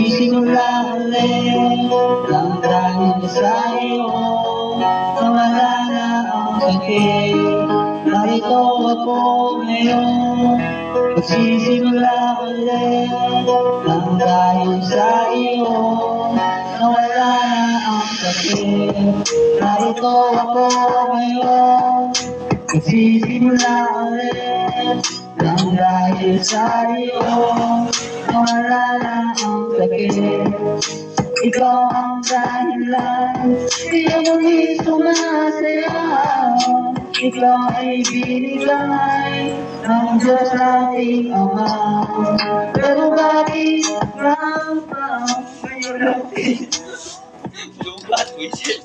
Magsisimula ulit lang dahil sa iyo. Nawala na ang sakit, narito ako ngayon. Magsisimula ulit lang dahil sa iyo. Nawala na ang sakit, narito ako ngayon. Magsisimula ulit lang dahil sa iyo. Nawala na ang sakit, ikaw ang dahilan. Di ako sumasaya, ikaw ay binigay ng Diyos nating Ama. Pero bakit lang ba ngayon natin